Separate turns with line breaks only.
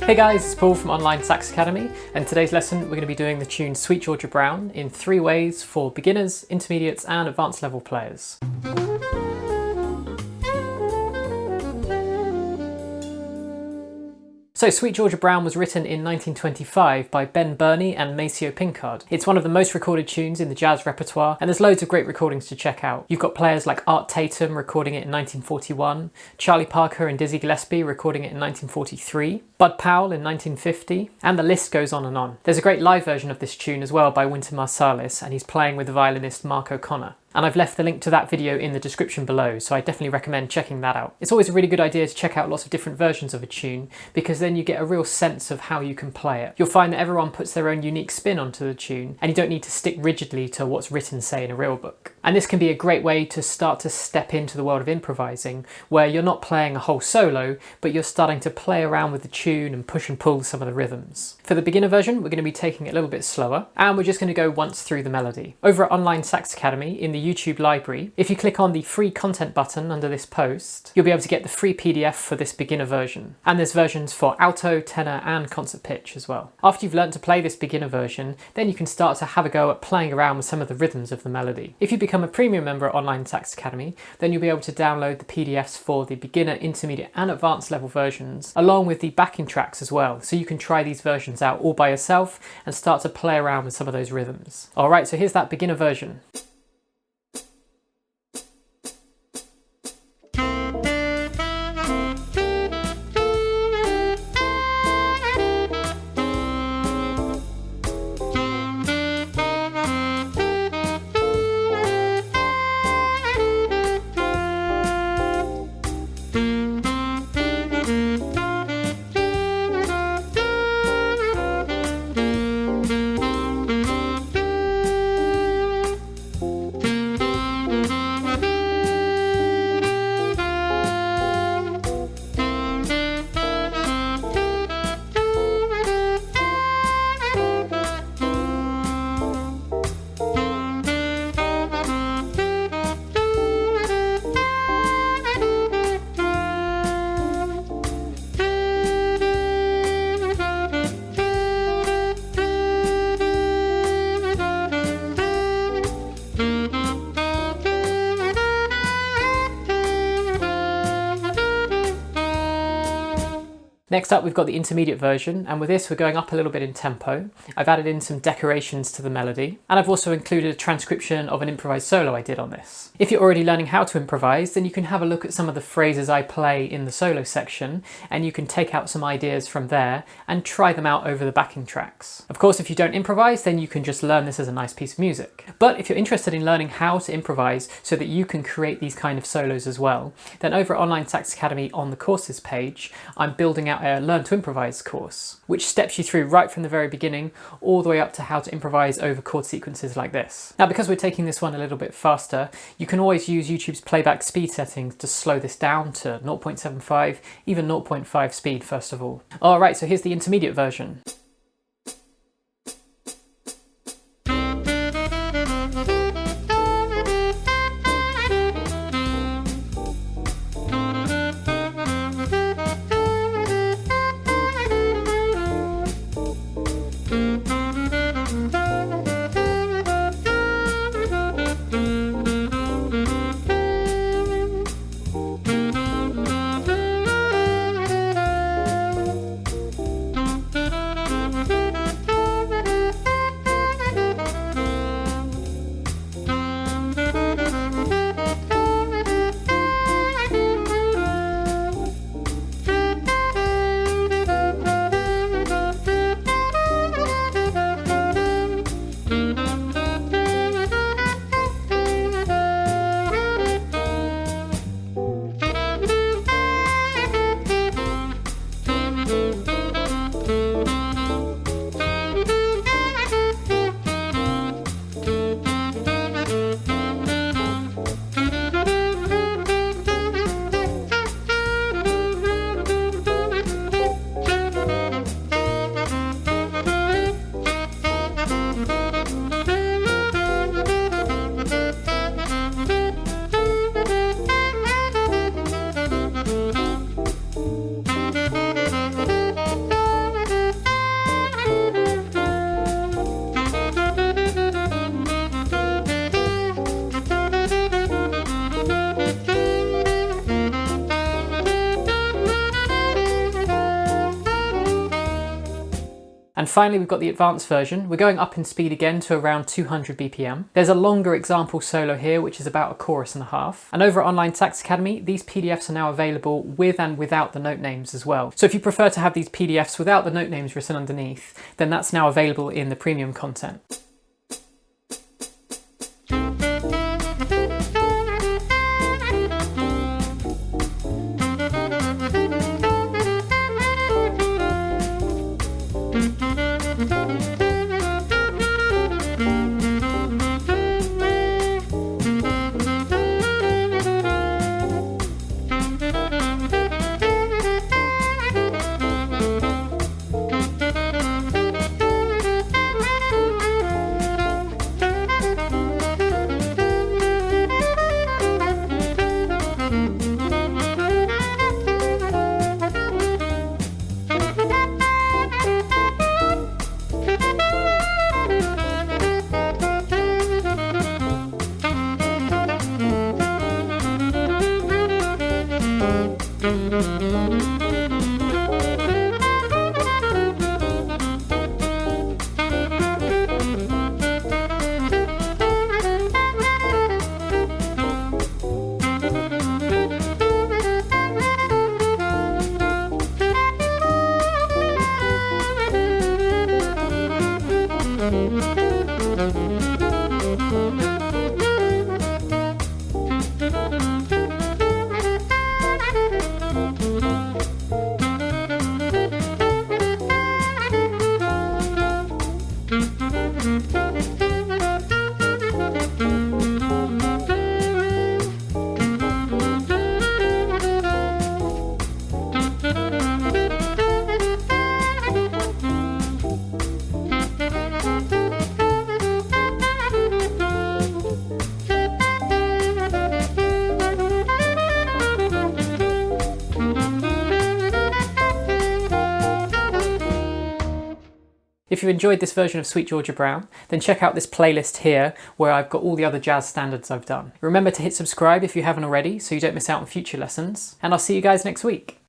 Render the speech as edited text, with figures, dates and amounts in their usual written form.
Hey guys, it's Paul from online Sax Academy, and today's lesson we're going to be doing the tune Sweet Georgia Brown in 3 ways for beginners, intermediates and advanced level players. So Sweet Georgia Brown was written in 1925 by Ben Burney and Maceo Pinkard. It's one of the most recorded tunes in the jazz repertoire, and there's loads of great recordings to check out. You've got players like Art Tatum recording it in 1941, Charlie Parker and Dizzy Gillespie recording it in 1943, Bud Powell in 1950, and the list goes on and on. There's a great live version of this tune as well by Wynton Marsalis, and he's playing with the violinist Mark O'Connor. And I've left the link to that video in the description below, so I definitely recommend checking that out. It's always a really good idea to check out lots of different versions of a tune, because then you get a real sense of how you can play it. You'll find that everyone puts their own unique spin onto the tune, and you don't need to stick rigidly to what's written, say, in a real book. And this can be a great way to start to step into the world of improvising, where you're not playing a whole solo, but you're starting to play around with the tune and push and pull some of the rhythms. For the beginner version, we're going to be taking it a little bit slower, and we're just going to go once through the melody. Over at Online Sax Academy, in the YouTube library, if you click on the free content button under this post, you'll be able to get the free PDF for this beginner version. And there's versions for alto, tenor and concert pitch as well. After you've learned to play this beginner version, then you can start to have a go at playing around with some of the rhythms of the melody. If you become a premium member at Online Sax Academy, then you'll be able to download the PDFs for the beginner, intermediate and advanced level versions, along with the backing tracks as well. So you can try these versions out all by yourself and start to play around with some of those rhythms. Alright, so here's that beginner version. Next up, we've got the intermediate version, and with this we're going up a little bit in tempo. I've added in some decorations to the melody, and I've also included a transcription of an improvised solo I did on this. If you're already learning how to improvise, then you can have a look at some of the phrases I play in the solo section, and you can take out some ideas from there and try them out over the backing tracks. Of course, if you don't improvise, then you can just learn this as a nice piece of music. But if you're interested in learning how to improvise so that you can create these kind of solos as well, then over at Online Sax Academy on the courses page, I'm building out a Learn to Improvise course, which steps you through right from the very beginning all the way up to how to improvise over chord sequences like this. Now, because we're taking this one a little bit faster, you can always use YouTube's playback speed settings to slow this down to 0.75, even 0.5 speed first of all. Alright, so here's the intermediate version. And finally, we've got the advanced version. We're going up in speed again to around 200 BPM. There's a longer example solo here, which is about a chorus and a half. And over at Online Sax Academy, these PDFs are now available with and without the note names as well. So if you prefer to have these PDFs without the note names written underneath, then that's now available in the premium content. If you enjoyed this version of Sweet Georgia Brown, then check out this playlist here where I've got all the other jazz standards I've done. Remember to hit subscribe if you haven't already so you don't miss out on future lessons, and I'll see you guys next week.